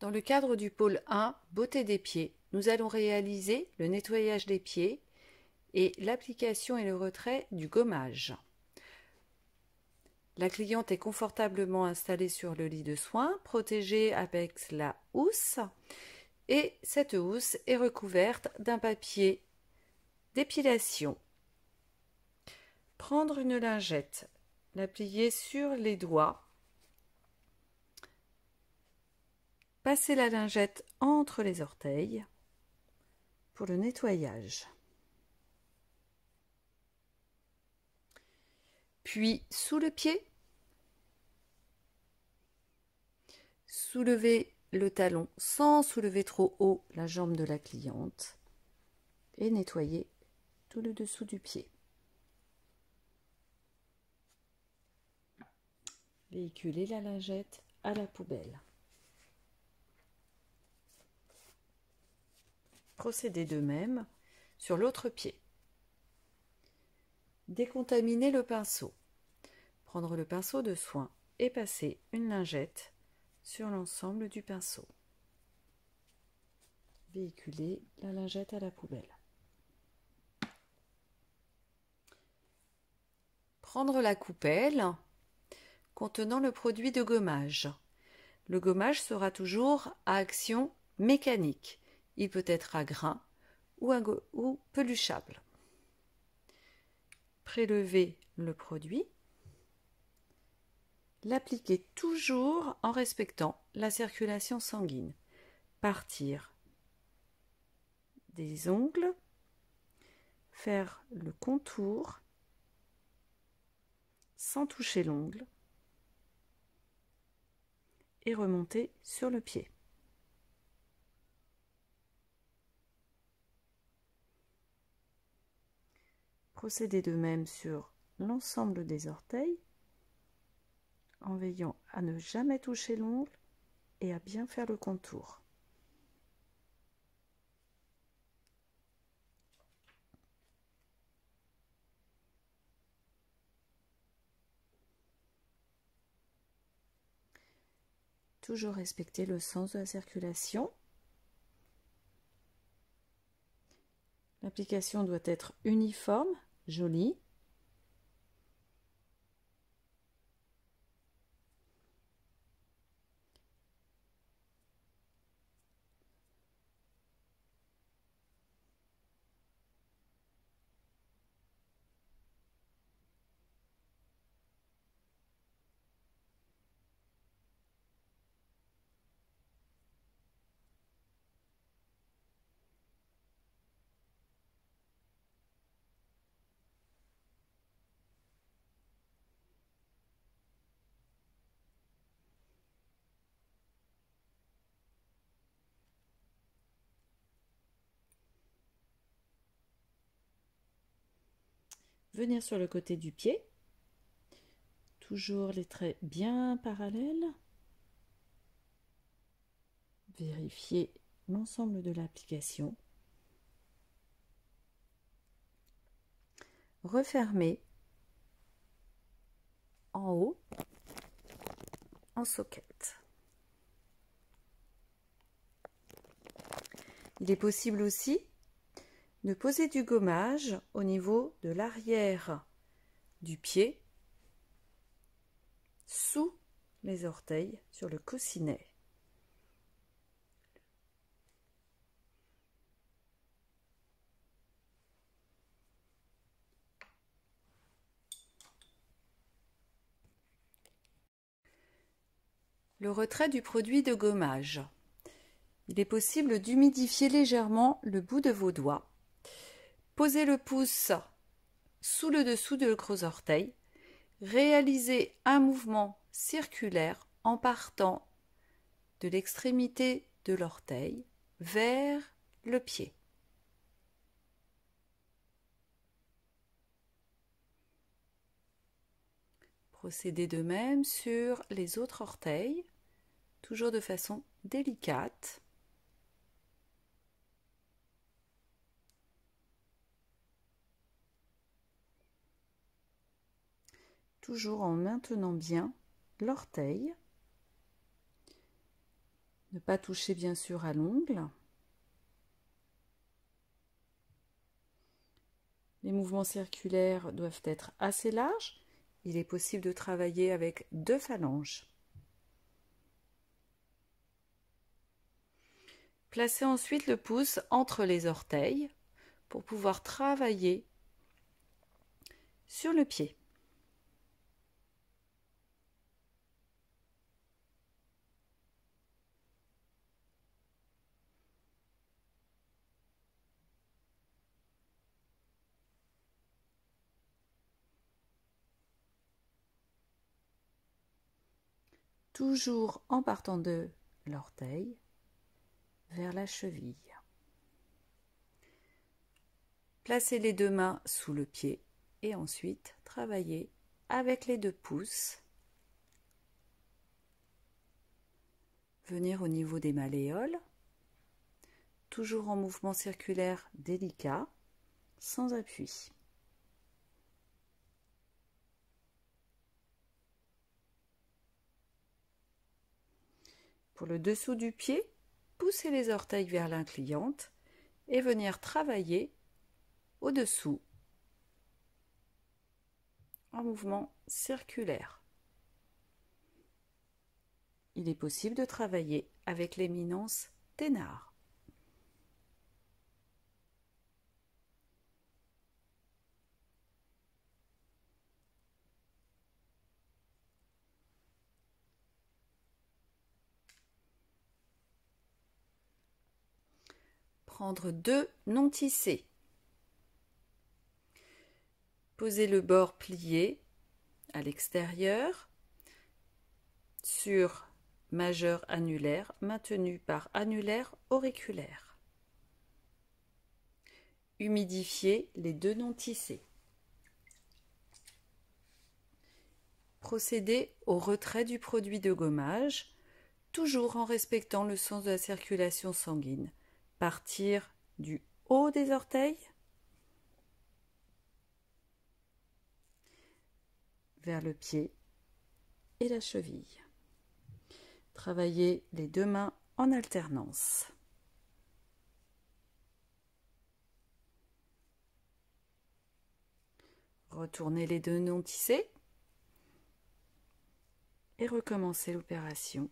Dans le cadre du pôle 1, beauté des pieds, nous allons réaliser le nettoyage des pieds et l'application et le retrait du gommage. La cliente est confortablement installée sur le lit de soins, protégée avec la housse, et cette housse est recouverte d'un papier d'épilation. Prendre une lingette, la plier sur les doigts, passer la lingette entre les orteils pour le nettoyage. Puis sous le pied, soulever le talon sans soulever trop haut la jambe de la cliente et nettoyer tout le dessous du pied. Véhiculer la lingette à la poubelle. Procéder de même sur l'autre pied. Décontaminer le pinceau. Prendre le pinceau de soin et passer une lingette sur l'ensemble du pinceau. Véhiculer la lingette à la poubelle. Prendre la coupelle contenant le produit de gommage. Le gommage sera toujours à action mécanique. Il peut être à grains ou peluchable. Prélever le produit. L'appliquer toujours en respectant la circulation sanguine. Partir des ongles, faire le contour sans toucher l'ongle et remonter sur le pied. Procéder de même sur l'ensemble des orteils en veillant à ne jamais toucher l'ongle et à bien faire le contour. Toujours respecter le sens de la circulation. L'application doit être uniforme, jolie. Venir sur le côté du pied. Toujours les traits bien parallèles. Vérifier l'ensemble de l'application. Refermer en haut en soquette. Il est possible aussi de poser du gommage au niveau de l'arrière du pied, sous les orteils, sur le coussinet. Le retrait du produit de gommage. Il est possible d'humidifier légèrement le bout de vos doigts. Posez le pouce sous le dessous de gros orteil. Réalisez un mouvement circulaire en partant de l'extrémité de l'orteil vers le pied. Procédez de même sur les autres orteils, toujours de façon délicate. Toujours en maintenant bien l'orteil. Ne pas toucher bien sûr à l'ongle. Les mouvements circulaires doivent être assez larges. Il est possible de travailler avec 2 phalanges. Placez ensuite le pouce entre les orteils pour pouvoir travailler sur le pied. Toujours en partant de l'orteil vers la cheville. Placez les 2 mains sous le pied et ensuite travaillez avec les 2 pouces. Venir au niveau des malléoles, toujours en mouvement circulaire délicat, sans appui. Pour le dessous du pied, poussez les orteils vers l'incliante et venir travailler au-dessous en mouvement circulaire. Il est possible de travailler avec l'éminence Thénard. Prendre 2 non tissés. Posez le bord plié à l'extérieur sur majeur annulaire maintenu par annulaire auriculaire. Humidifiez les 2 non tissés. Procédez au retrait du produit de gommage, toujours en respectant le sens de la circulation sanguine. Partir du haut des orteils vers le pied et la cheville. Travaillez les 2 mains en alternance. Retournez les 2 non tissés et recommencez l'opération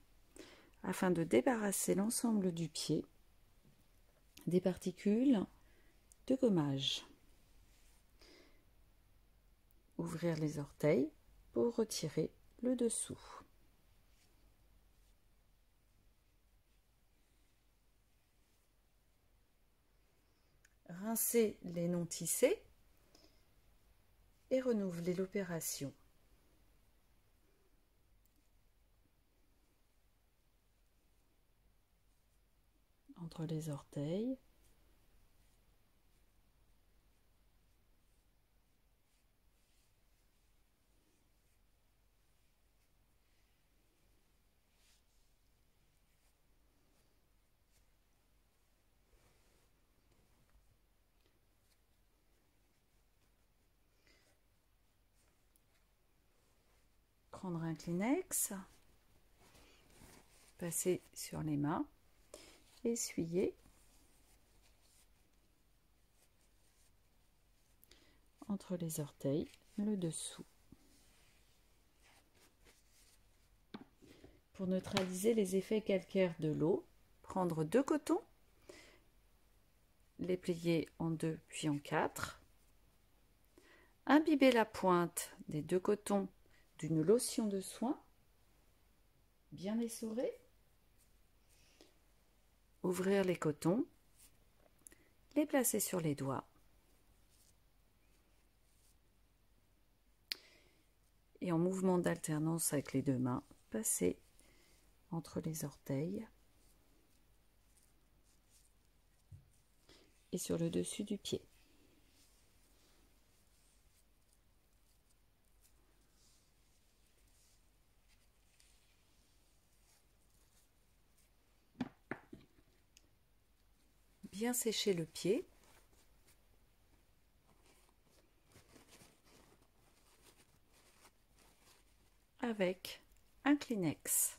afin de débarrasser l'ensemble du pied des particules de gommage. Ouvrir les orteils pour retirer le dessous. Rincez les non tissés et renouvelez l'opération. Entre les orteils. Prendre un Kleenex, passer sur les mains, essuyer, entre les orteils, le dessous. Pour neutraliser les effets calcaires de l'eau, prendre 2 cotons, les plier en 2 puis en 4, imbiber la pointe des 2 cotons d'une lotion de soin, bien essorée, ouvrir les cotons, les placer sur les doigts et en mouvement d'alternance avec les 2 mains, passer entre les orteils et sur le dessus du pied. Bien sécher le pied. Avec un Kleenex.